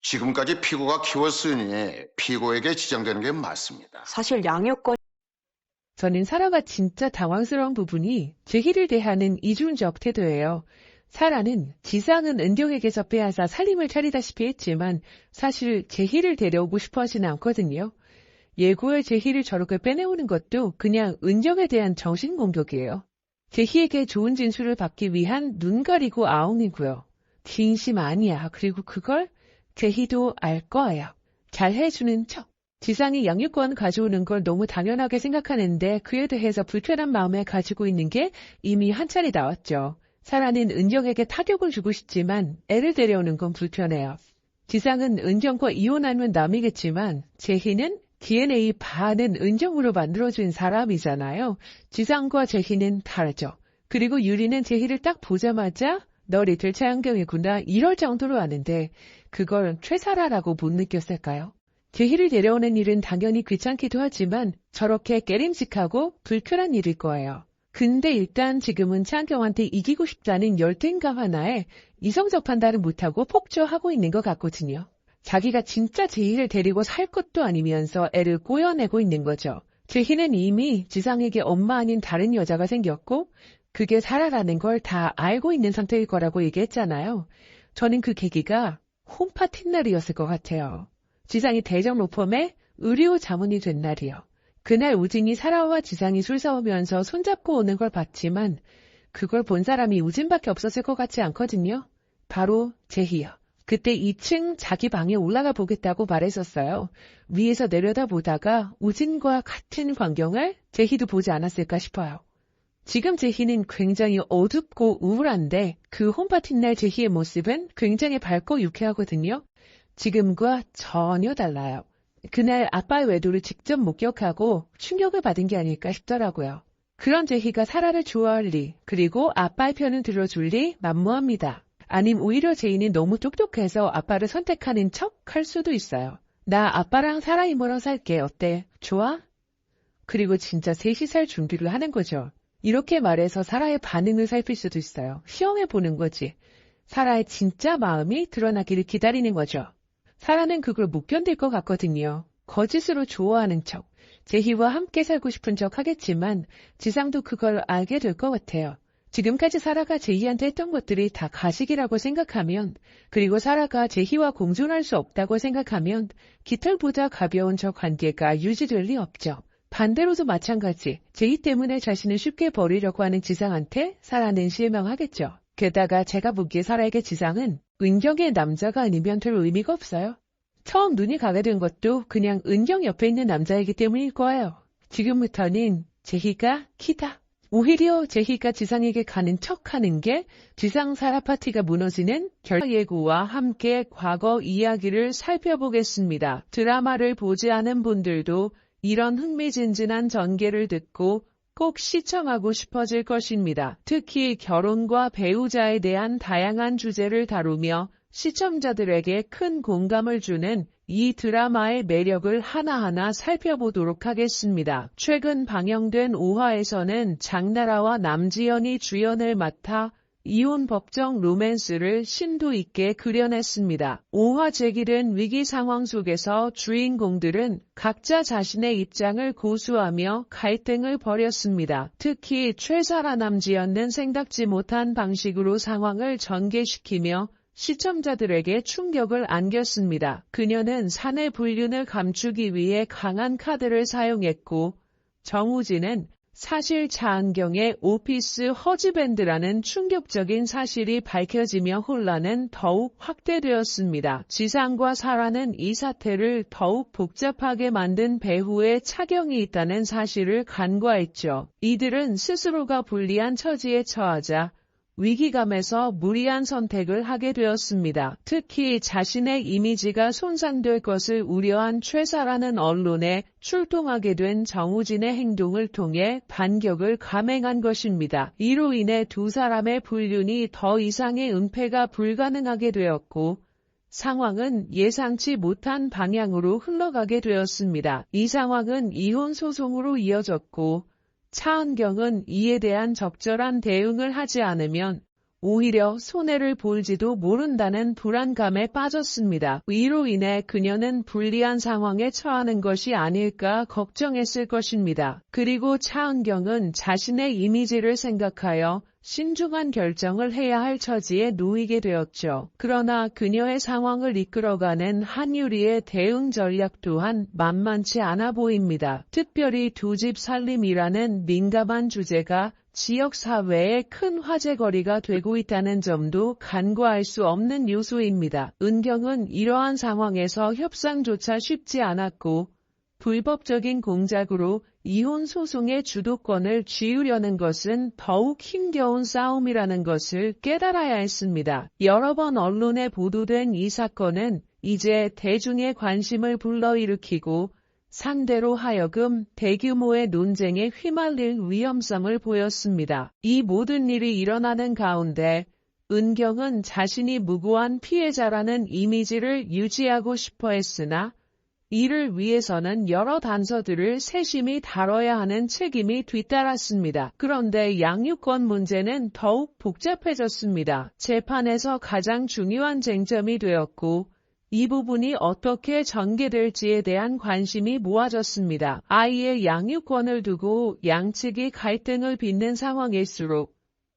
지금까지 피고가 키웠으니 피고에게 지정되는 게 맞습니다. 사실 양육권 저는 사라가 진짜 당황스러운 부분이 제희를 대하는 이중적 태도예요. 사라는 지상은 은경에게서 빼앗아 살림을 차리다시피 했지만 사실 제희를 데려오고 싶어 하지는 않거든요. 예고의 제희를 저렇게 빼내오는 것도 그냥 은경에 대한 정신공격이에요. 제희에게 좋은 진술을 받기 위한 눈 가리고 아웅이고요. 진심 아니야. 그리고 그걸 제희도 알 거예요. 잘 해주는 척. 지상이 양육권 가져오는 걸 너무 당연하게 생각하는데 그에 대해서 불편한 마음을 가지고 있는 게 이미 한 차례 나왔죠. 사라는 은경에게 타격을 주고 싶지만 애를 데려오는 건 불편해요. 지상은 은경과 이혼하면 남이겠지만 제희는 DNA 반은 은경으로 만들어준 사람이잖아요. 지상과 제희는 다르죠. 그리고 유리는 제희를 딱 보자마자 너 리틀 차은경이구나 이럴 정도로 아는데 그걸 최사라라고 못 느꼈을까요? 제희를 데려오는 일은 당연히 귀찮기도 하지만 저렇게 깨림직하고 불편한 일일 거예요. 근데 일단 지금은 차은경한테 이기고 싶다는 열등감 하나에 이성적 판단을 못하고 폭주하고 있는 것 같거든요. 자기가 진짜 제희를 데리고 살 것도 아니면서 애를 꼬여내고 있는 거죠. 제희는 이미 지상에게 엄마 아닌 다른 여자가 생겼고 그게 사라라는 걸 다 알고 있는 상태일 거라고 얘기했잖아요. 저는 그 계기가 홈파티 날이었을 것 같아요. 지상이 대정 로펌의 의료 자문이 된 날이요. 그날 우진이 사라와 지상이 술 사오면서 손잡고 오는 걸 봤지만 그걸 본 사람이 우진밖에 없었을 것 같지 않거든요. 바로 제희요. 그때 2층 자기 방에 올라가 보겠다고 말했었어요. 위에서 내려다보다가 우진과 같은 광경을 제희도 보지 않았을까 싶어요. 지금 제희는 굉장히 어둡고 우울한데 그 홈파티 날 제희의 모습은 굉장히 밝고 유쾌하거든요. 지금과 전혀 달라요. 그날 아빠의 외도를 직접 목격하고 충격을 받은 게 아닐까 싶더라고요. 그런 제희가 사라를 좋아할 리, 그리고 아빠의 편을 들어줄 리 만무합니다. 아님 오히려 제희는 너무 똑똑해서 아빠를 선택하는 척 할 수도 있어요. 나 아빠랑 사라 이모랑 살게. 어때? 좋아? 그리고 진짜 셋이 살 준비를 하는 거죠. 이렇게 말해서 사라의 반응을 살필 수도 있어요. 시험해보는 거지. 사라의 진짜 마음이 드러나기를 기다리는 거죠. 사라는 그걸 못 견딜 것 같거든요. 거짓으로 좋아하는 척, 제희와 함께 살고 싶은 척 하겠지만 지상도 그걸 알게 될 것 같아요. 지금까지 사라가 제희한테 했던 것들이 다 가식이라고 생각하면, 그리고 사라가 제희와 공존할 수 없다고 생각하면 깃털보다 가벼운 저 관계가 유지될 리 없죠. 반대로도 마찬가지, 제희 때문에 자신을 쉽게 버리려고 하는 지상한테 사라는 실망하겠죠. 게다가 제가 보기에 사라에게 지상은 은경의 남자가 아니면 별 의미가 없어요. 처음 눈이 가게 된 것도 그냥 은경 옆에 있는 남자이기 때문일 거예요. 지금부터는 제희가 키다. 오히려 제희가 지상에게 가는 척하는 게 지상 사라 파티가 무너지는 예고와 함께 과거 이야기를 살펴보겠습니다. 드라마를 보지 않은 분들도 이런 흥미진진한 전개를 듣고 꼭 시청하고 싶어질 것입니다. 특히 결혼과 배우자에 대한 다양한 주제를 다루며 시청자들에게 큰 공감을 주는 이 드라마의 매력을 하나하나 살펴보도록 하겠습니다. 최근 방영된 5화에서는 장나라와 남지연이 주연을 맡아 이혼 법정 로맨스를 심도 있게 그려냈습니다. 5화 제기된 위기 상황 속에서 주인공들은 각자 자신의 입장을 고수하며 갈등을 벌였습니다. 특히 최사라 남지연은 생각지 못한 방식으로 상황을 전개시키며 시청자들에게 충격을 안겼습니다. 그녀는 사내 불륜을 감추기 위해 강한 카드를 사용했고 정우진은 사실 차은경의 오피스 허즈밴드라는 충격적인 사실이 밝혀지며 혼란은 더욱 확대되었습니다. 지상과 사라는 이 사태를 더욱 복잡하게 만든 배후에 차경이 있다는 사실을 간과했죠. 이들은 스스로가 불리한 처지에 처하자 위기감에서 무리한 선택을 하게 되었습니다. 특히 자신의 이미지가 손상될 것을 우려한 최사라는 언론에 출동하게 된 정우진의 행동을 통해 반격을 감행한 것입니다. 이로 인해 두 사람의 불륜이 더 이상의 은폐가 불가능하게 되었고 상황은 예상치 못한 방향으로 흘러가게 되었습니다. 이 상황은 이혼 소송으로 이어졌고 차은경은 이에 대한 적절한 대응을 하지 않으면 오히려 손해를 볼지도 모른다는 불안감에 빠졌습니다. 이로 인해 그녀는 불리한 상황에 처하는 것이 아닐까 걱정했을 것입니다. 그리고 차은경은 자신의 이미지를 생각하여 신중한 결정을 해야 할 처지에 놓이게 되었죠. 그러나 그녀의 상황을 이끌어가는 한유리의 대응 전략 또한 만만치 않아 보입니다. 특별히 두 집 살림이라는 민감한 주제가 지역 사회에 큰 화제거리가 되고 있다는 점도 간과할 수 없는 요소입니다. 은경은 이러한 상황에서 협상조차 쉽지 않았고 불법적인 공작으로 이혼 소송의 주도권을 쥐으려는 것은 더욱 힘겨운 싸움이라는 것을 깨달아야 했습니다. 여러 번 언론에 보도된 이 사건은 이제 대중의 관심을 불러일으키고 상대로 하여금 대규모의 논쟁에 휘말릴 위험성을 보였습니다. 이 모든 일이 일어나는 가운데 은경은 자신이 무고한 피해자라는 이미지를 유지하고 싶어 했으나 이를 위해서는 여러 단서들을 세심히 다뤄야 하는 책임이 뒤따랐습니다. 그런데 양육권 문제는 더욱 복잡해졌습니다. 재판에서 가장 중요한 쟁점이 되었고 이 부분이 어떻게 전개될지에 대한 관심이 모아졌습니다. 아이의 양육권을 두고 양측이 갈등을 빚는 상황일수록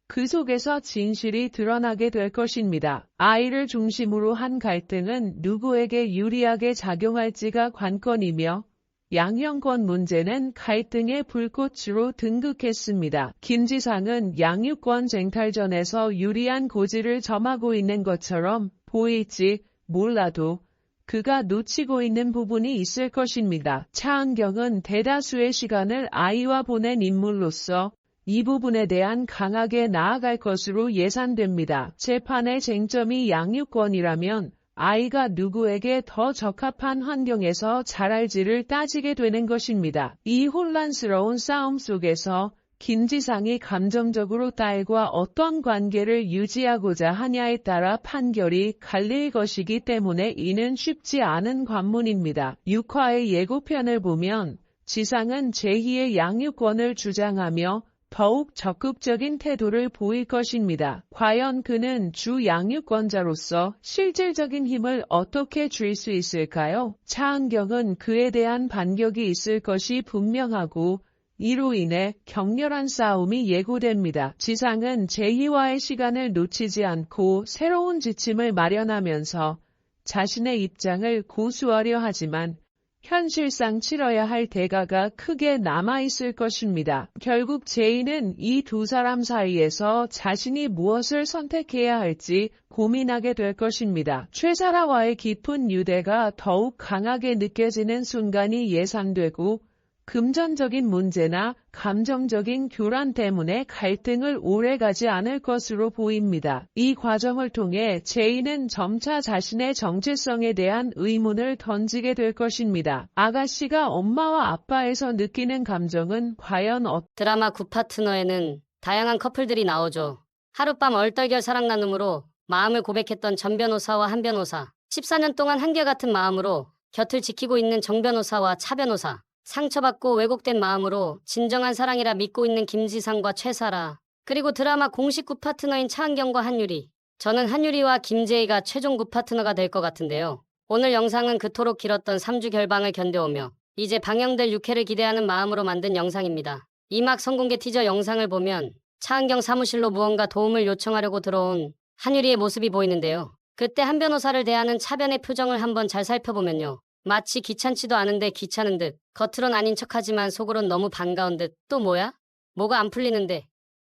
그 속에서 진실이 드러나게 될 것입니다. 아이를 중심으로 한 갈등은 누구에게 유리하게 작용할지가 관건이며 양형권 문제는 갈등의 불꽃으로 등극했습니다. 김 지상은 양육권 쟁탈전에서 유리한 고지를 점하고 있는 것처럼 보일지 몰라도 그가 놓치고 있는 부분이 있을 것입니다. 차은경은 대다수의 시간을 아이와 보낸 인물로서 이 부분에 대한 강하게 나아갈 것으로 예상됩니다. 재판의 쟁점이 양육권이라면 아이가 누구에게 더 적합한 환경에서 자랄지를 따지게 되는 것입니다. 이 혼란스러운 싸움 속에서 김지상이 감정적으로 딸과 어떤 관계를 유지하고자 하냐에 따라 판결이 갈릴 것이기 때문에 이는 쉽지 않은 관문입니다. 6화의 예고편을 보면 지상은 제2의 양육권을 주장하며 더욱 적극적인 태도를 보일 것입니다. 과연 그는 주 양육권자로서 실질적인 힘을 어떻게 줄 수 있을까요? 차은경은 그에 대한 반격이 있을 것이 분명하고 이로 인해 격렬한 싸움이 예고됩니다. 지상은 제2와의 시간을 놓치지 않고 새로운 지침을 마련하면서 자신의 입장을 고수하려 하지만 현실상 치러야 할 대가가 크게 남아있을 것입니다. 결국 제이는 이 두 사람 사이에서 자신이 무엇을 선택해야 할지 고민하게 될 것입니다. 최사라와의 깊은 유대가 더욱 강하게 느껴지는 순간이 예상되고 금전적인 문제나 감정적인 교란 때문에 갈등을 오래가지 않을 것으로 보입니다. 이 과정을 통해 제이는 점차 자신의 정체성에 대한 의문을 던지게 될 것입니다. 아가씨가 엄마와 아빠에서 느끼는 감정은 과연 드라마 굿파트너에는 다양한 커플들이 나오죠. 하룻밤 얼떨결 사랑 나눔으로 마음을 고백했던 전 변호사와 한 변호사, 14년 동안 한결같은 마음으로 곁을 지키고 있는 정 변호사와 차 변호사, 상처받고 왜곡된 마음으로 진정한 사랑이라 믿고 있는 김지상과 최사라, 그리고 드라마 공식 굿파트너인 차은경과 한유리. 저는 한유리와 김재희가 최종 굿파트너가 될 것 같은데요. 오늘 영상은 그토록 길었던 3주 결방을 견뎌오며 이제 방영될 6회를 기대하는 마음으로 만든 영상입니다. 이막 선공개 티저 영상을 보면 차은경 사무실로 무언가 도움을 요청하려고 들어온 한유리의 모습이 보이는데요. 그때 한 변호사를 대하는 차변의 표정을 한번 잘 살펴보면요. 마치 귀찮지도 않은데 귀찮은 듯, 겉으론 아닌 척하지만 속으론 너무 반가운 듯, 또 뭐야? 뭐가 안 풀리는데?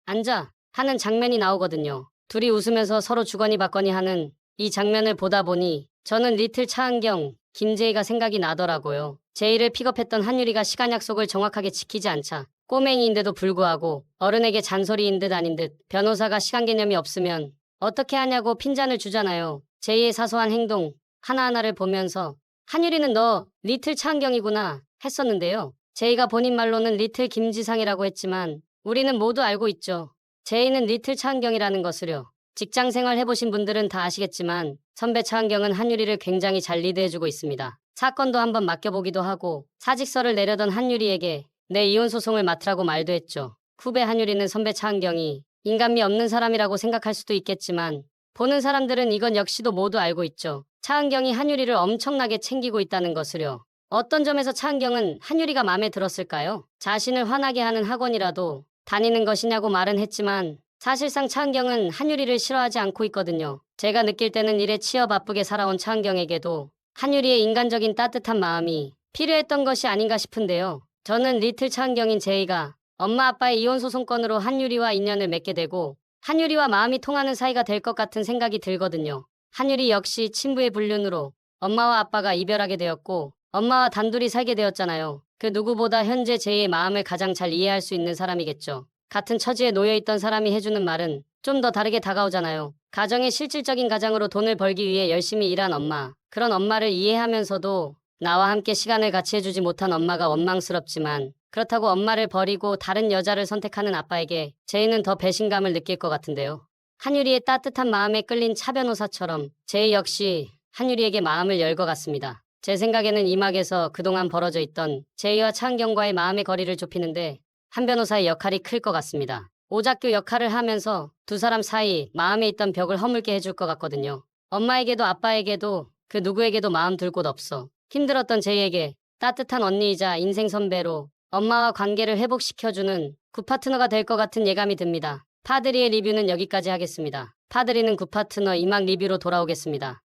앉아! 하는 장면이 나오거든요. 둘이 웃으면서 서로 주거니 받거니 하는 이 장면을 보다 보니 저는 리틀 차은경, 김재희가 생각이 나더라고요. 제이를 픽업했던 한유리가 시간 약속을 정확하게 지키지 않자 꼬맹이인데도 불구하고 어른에게 잔소리인 듯 아닌 듯 변호사가 시간 개념이 없으면 어떻게 하냐고 핀잔을 주잖아요. 제이의 사소한 행동 하나하나를 보면서 한유리는 너 리틀 차은경이구나 했었는데요. 제이가 본인 말로는 리틀 김지상이라고 했지만 우리는 모두 알고 있죠. 제이는 리틀 차은경이라는 것을요. 직장생활 해보신 분들은 다 아시겠지만 선배 차은경은 한유리를 굉장히 잘 리드해주고 있습니다. 사건도 한번 맡겨보기도 하고 사직서를 내려던 한유리에게 내 이혼 소송을 맡으라고 말도 했죠. 후배 한유리는 선배 차은경이 인간미 없는 사람이라고 생각할 수도 있겠지만 보는 사람들은 이건 역시도 모두 알고 있죠. 차은경이 한유리를 엄청나게 챙기고 있다는 것을요. 어떤 점에서 차은경은 한유리가 마음에 들었을까요? 자신을 화나게 하는 학원이라도 다니는 것이냐고 말은 했지만 사실상 차은경은 한유리를 싫어하지 않고 있거든요. 제가 느낄 때는 일에 치여 바쁘게 살아온 차은경에게도 한유리의 인간적인 따뜻한 마음이 필요했던 것이 아닌가 싶은데요. 저는 리틀 차은경인 제이가 엄마 아빠의 이혼 소송건으로 한유리와 인연을 맺게 되고 한유리와 마음이 통하는 사이가 될 것 같은 생각이 들거든요. 한유리 역시 친부의 불륜으로 엄마와 아빠가 이별하게 되었고 엄마와 단둘이 살게 되었잖아요. 그 누구보다 현재 제이의 마음을 가장 잘 이해할 수 있는 사람이겠죠. 같은 처지에 놓여있던 사람이 해주는 말은 좀 더 다르게 다가오잖아요. 가정의 실질적인 가장으로 돈을 벌기 위해 열심히 일한 엄마. 그런 엄마를 이해하면서도 나와 함께 시간을 같이 해주지 못한 엄마가 원망스럽지만 그렇다고 엄마를 버리고 다른 여자를 선택하는 아빠에게 제이는 더 배신감을 느낄 것 같은데요. 한유리의 따뜻한 마음에 끌린 차 변호사처럼 제이 역시 한유리에게 마음을 열 것 같습니다. 제 생각에는 이 막에서 그동안 벌어져 있던 제이와 차은경과의 마음의 거리를 좁히는데 한 변호사의 역할이 클 것 같습니다. 오작교 역할을 하면서 두 사람 사이 마음에 있던 벽을 허물게 해줄 것 같거든요. 엄마에게도 아빠에게도 그 누구에게도 마음 둘 곳 없어. 힘들었던 제이에게 따뜻한 언니이자 인생 선배로 엄마와 관계를 회복시켜주는 굿파트너가 될 것 같은 예감이 듭니다. 파드리의 리뷰는 여기까지 하겠습니다. 파드리는 굿파트너 2막 리뷰로 돌아오겠습니다.